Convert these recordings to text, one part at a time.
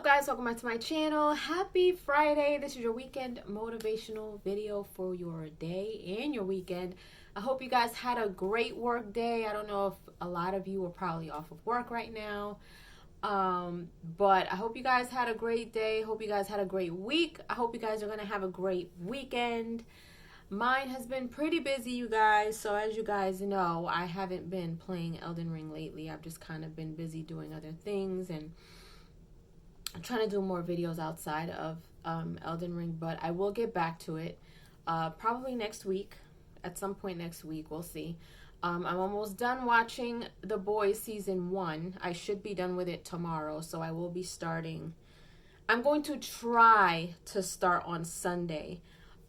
guys? Welcome back to my channel. Happy Friday. This is your weekend motivational video for your day and your weekend. I hope you guys had a great work day. I don't know if a lot of you are probably off of work right now. But I hope you guys had a great day. Hope you guys had a great week. I hope you guys are going to have a great weekend. Mine has been pretty busy, you guys. So as you guys know, I haven't been playing Elden Ring lately. I've just kind of been busy doing other things, and I'm trying to do more videos outside of Elden Ring, but I will get back to it probably next week. At some point next week, we'll see. I'm almost done watching The Boys Season 1. I should be done with it tomorrow, so I will be starting. I'm going to try to start on Sunday,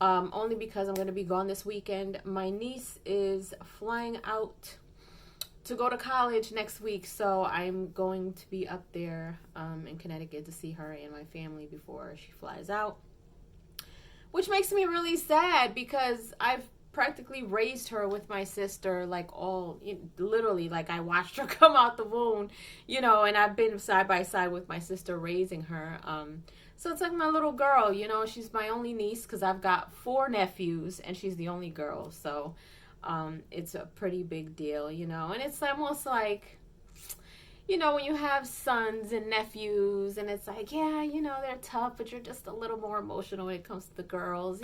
only because I'm going to be gone this weekend. My niece is flying out to go to college next week, so I'm going to be up there in Connecticut to see her and my family before she flies out, which makes me really sad because I've practically raised her with my sister, like literally, like I watched her come out the womb, and I've been side by side with my sister raising her. So it's like my little girl, she's my only niece because I've got 4 nephews and she's the only girl. So it's a pretty big deal, and it's almost like, when you have sons and nephews, and it's like, yeah, they're tough, but you're just a little more emotional when it comes to the girls,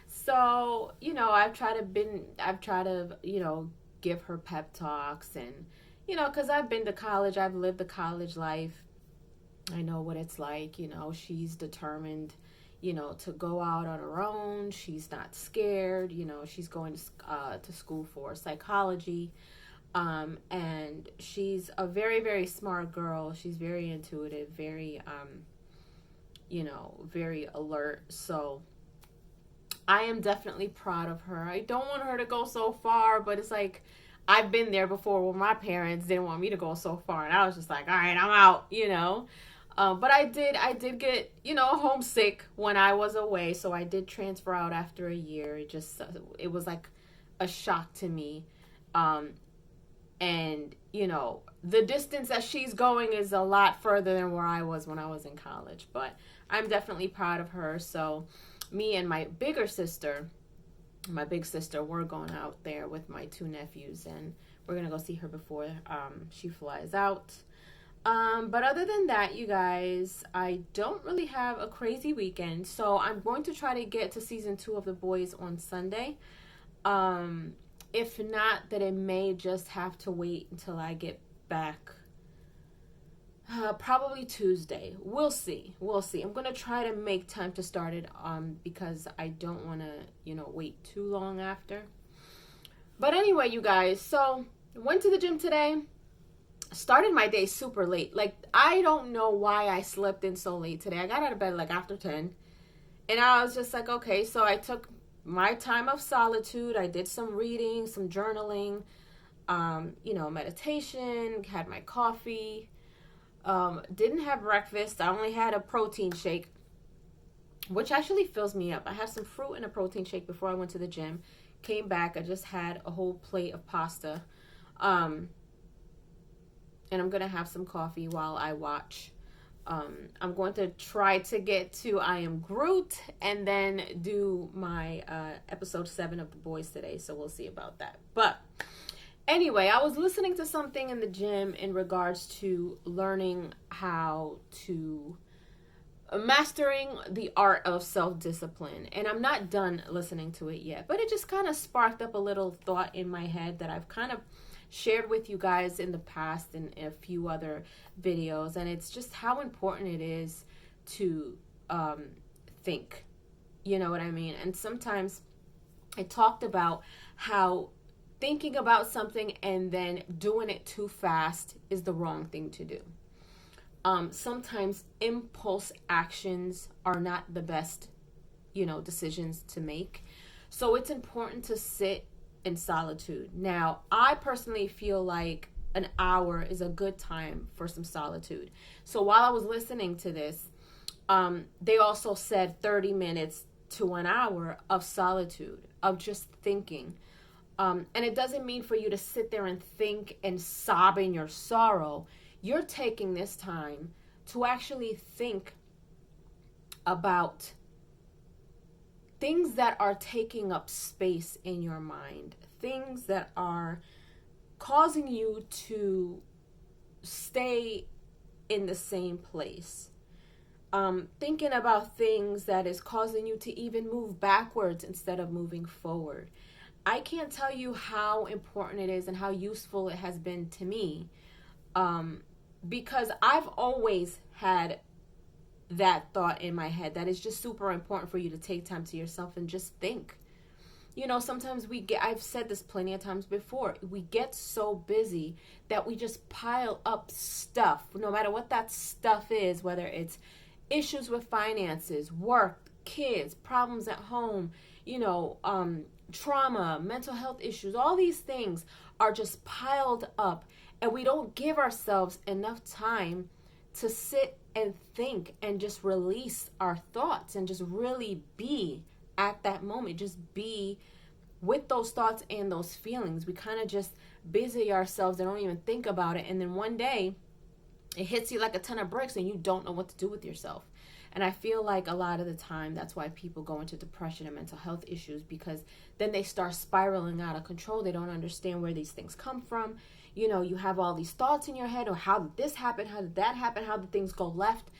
So, I've tried to, give her pep talks and, because I've been to college, I've lived the college life. I know what it's like, she's determined, to go out on her own. She's not scared, she's going to school for psychology. And she's a very, very smart girl. She's very intuitive, very, very alert. So I am definitely proud of her. I don't want her to go so far, but it's like, I've been there before when my parents didn't want me to go so far. And I was just like, all right, I'm out, But I did get, homesick when I was away. So I did transfer out after a year. It was like a shock to me. And, the distance that she's going is a lot further than where I was when I was in college. But I'm definitely proud of her. So me and my big sister, we're going out there with my 2 nephews. And we're going to go see her before she flies out. But other than that, you guys, I don't really have a crazy weekend. So I'm going to try to get to season 2 of The Boys on Sunday. If not, then it may just have to wait until I get back. Probably Tuesday. We'll see. I'm going to try to make time to start it because I don't want to, wait too long after. But anyway, you guys, so went to the gym today. Started my day super late. Like, I don't know why I slept in so late today. I got out of bed like after 10. And I was just like, okay, so I took my time of solitude. I did some reading, some journaling, meditation, had my coffee. Didn't have breakfast. I only had a protein shake, which actually fills me up. I had some fruit and a protein shake before I went to the gym. Came back. I just had a whole plate of pasta. And I'm going to have some coffee while I watch. I'm going to try to get to I Am Groot and then do my episode 7 of The Boys today. So we'll see about that. But anyway, I was listening to something in the gym in regards to learning how to mastering the art of self-discipline. And I'm not done listening to it yet. But it just kind of sparked up a little thought in my head that I've kind of shared with you guys in the past in a few other videos, and it's just how important it is to think, you know what I mean? And sometimes I talked about how thinking about something and then doing it too fast is the wrong thing to do. Sometimes impulse actions are not the best, decisions to make. So it's important to sit in solitude. Now, I personally feel like an hour is a good time for some solitude. So while I was listening to this, they also said 30 minutes to an hour of solitude, of just thinking. And it doesn't mean for you to sit there and think and sob in your sorrow. You're taking this time to actually think about things that are taking up space in your mind, things that are causing you to stay in the same place. Thinking about things that is causing you to even move backwards instead of moving forward. I can't tell you how important it is and how useful it has been to me, because I've always had that thought in my head that it's just super important for you to take time to yourself and just think. You know, sometimes I've said this plenty of times before, we get so busy that we just pile up stuff, no matter what that stuff is, whether it's issues with finances, work, kids, problems at home, trauma, mental health issues. All these things are just piled up, and we don't give ourselves enough time to sit and think and just release our thoughts and just really be at that moment. Just be with those thoughts and those feelings. We kind of just busy ourselves and don't even think about it, and then one day it hits you like a ton of bricks and you don't know what to do with yourself. And I feel like a lot of the time that's why people go into depression and mental health issues, because then they start spiraling out of control. They don't understand where these things come from. You have all these thoughts in your head, or how did this happen? How did that happen? How did things go left?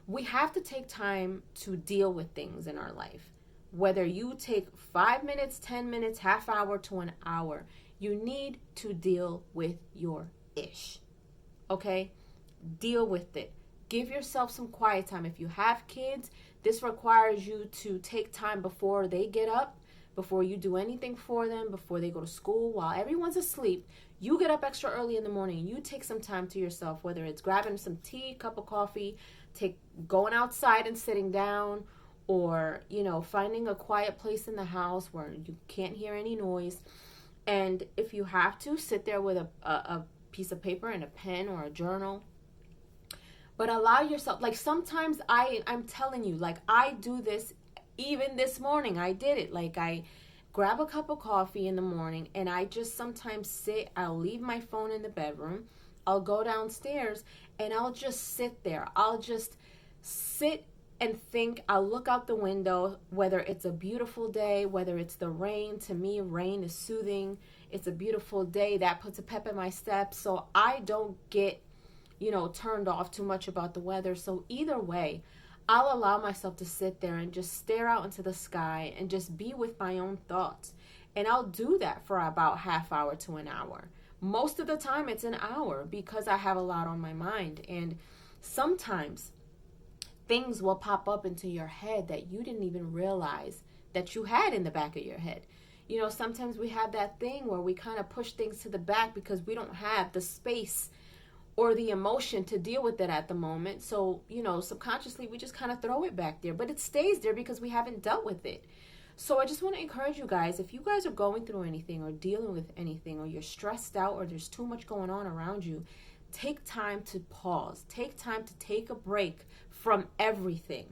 We have to take time to deal with things in our life. Whether you take 5 minutes, 10 minutes, half hour to an hour, you need to deal with your ish. Okay? Deal with it. Give yourself some quiet time. If you have kids, this requires you to take time before they get up, before you do anything for them, before they go to school, while everyone's asleep. You get up extra early in the morning and you take some time to yourself, whether it's grabbing some tea, cup of coffee, going outside and sitting down, or, finding a quiet place in the house where you can't hear any noise. And if you have to, sit there with a piece of paper and a pen or a journal. But allow yourself, like sometimes I'm telling you, like I do this, even this morning, I did it. Like I grab a cup of coffee in the morning and I just sometimes sit, I'll leave my phone in the bedroom, I'll go downstairs and I'll just sit there. I'll just sit and think. I'll look out the window, whether it's a beautiful day, whether it's the rain. To me, rain is soothing. It's a beautiful day. That puts a pep in my step. So I don't get turned off too much about the weather. So either way, I'll allow myself to sit there and just stare out into the sky and just be with my own thoughts. And I'll do that for about half hour to an hour. Most of the time it's an hour because I have a lot on my mind. And sometimes things will pop up into your head that you didn't even realize that you had in the back of your head. Sometimes we have that thing where we kind of push things to the back because we don't have the space or the emotion to deal with it at the moment. So, subconsciously we just kind of throw it back there, but it stays there because we haven't dealt with it. So I just want to encourage you guys, if you guys are going through anything or dealing with anything, or you're stressed out, or there's too much going on around you, take time to pause. Take time to take a break from everything.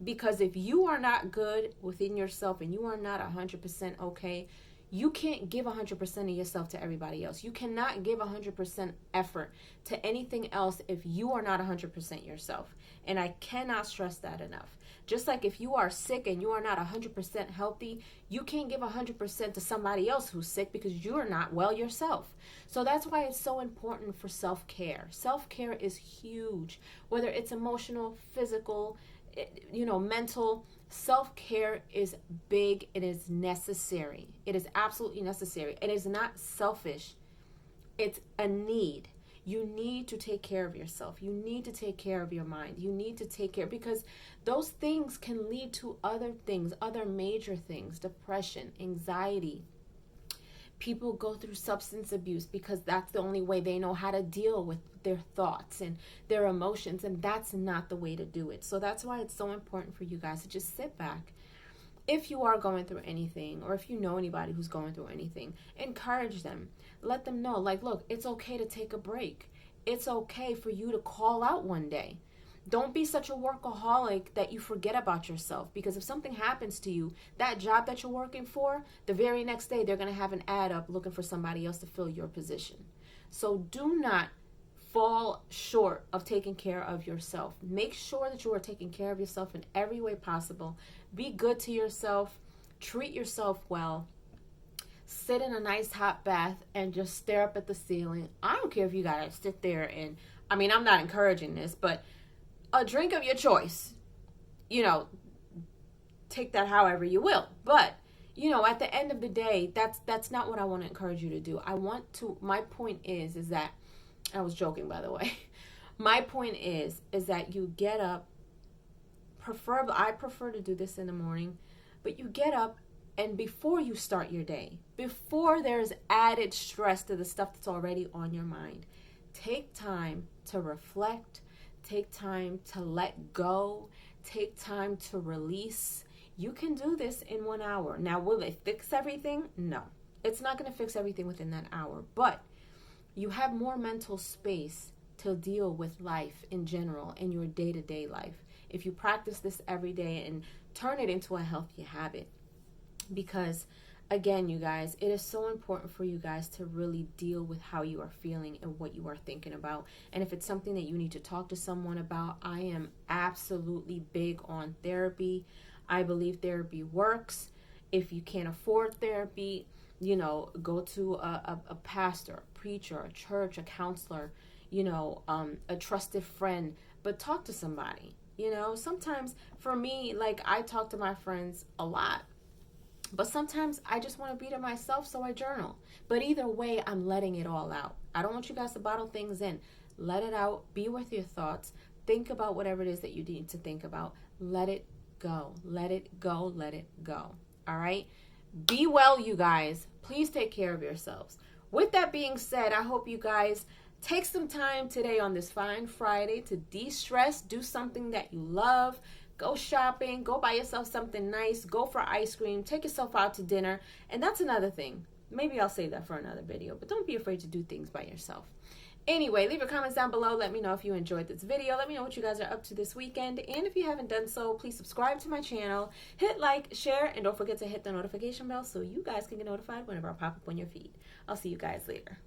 Because if you are not good within yourself and you are not 100% okay, you can't give 100% of yourself to everybody else. You cannot give 100% effort to anything else if you are not 100% yourself. And I cannot stress that enough. Just like if you are sick and you are not 100% healthy, you can't give 100% to somebody else who's sick because you're not well yourself. So that's why it's so important for self-care. Self-care is huge, whether it's emotional, physical, mental. Self-care is big. It is necessary. It is absolutely necessary. It is not selfish. It's a need. You need to take care of yourself. You need to take care of your mind. You need to take care, because those things can lead to other things, other major things, depression, anxiety. People go through substance abuse because that's the only way they know how to deal with their thoughts and their emotions, and that's not the way to do it. So that's why it's so important for you guys to just sit back. If you are going through anything, or if you know anybody who's going through anything, encourage them. Let them know, like, look, it's okay to take a break. It's okay for you to call out one day. Don't be such a workaholic that you forget about yourself, because if something happens to you, that job that you're working for, the very next day they're going to have an ad up looking for somebody else to fill your position. So do not fall short of taking care of yourself. Make sure that you are taking care of yourself in every way possible. Be good to yourself. Treat yourself well. Sit in a nice hot bath and just stare up at the ceiling. I don't care if you gotta sit there and, I mean, I'm not encouraging this, but a drink of your choice. You know, take that however you will. But, you know, at the end of the day, that's not what I want to encourage you to do. My point is that, I was joking, by the way. My point is that you get up, I prefer to do this in the morning, but you get up and before you start your day, before there's added stress to the stuff that's already on your mind, take time to reflect, take time to let go, take time to release. You can do this in 1 hour. Now, will it fix everything? No. It's not going to fix everything within that hour, but you have more mental space to deal with life in general, in your day-to-day life, if you practice this every day and turn it into a healthy habit. Because, again, you guys, it is so important for you guys to really deal with how you are feeling and what you are thinking about. And if it's something that you need to talk to someone about, I am absolutely big on therapy. I believe therapy works. If you can't afford therapy, you know, go to a pastor, a preacher, a church, a counselor, you know, a trusted friend, but talk to somebody. You know, sometimes for me, like, I talk to my friends a lot, but sometimes I just want to be to myself, so I journal. But either way, I'm letting it all out. I don't want you guys to bottle things in. Let it out. Be with your thoughts. Think about whatever it is that you need to think about. Let it go. Let it go. Let it go. All right? Be well, you guys. Please take care of yourselves. With that being said, I hope you guys take some time today on this fine Friday to de-stress, do something that you love. Go shopping, go buy yourself something nice, go for ice cream, take yourself out to dinner. And that's another thing. Maybe I'll save that for another video, but don't be afraid to do things by yourself. Anyway, leave your comments down below. Let me know if you enjoyed this video. Let me know what you guys are up to this weekend. And if you haven't done so, please subscribe to my channel, hit like, share, and don't forget to hit the notification bell so you guys can get notified whenever I pop up on your feed. I'll see you guys later.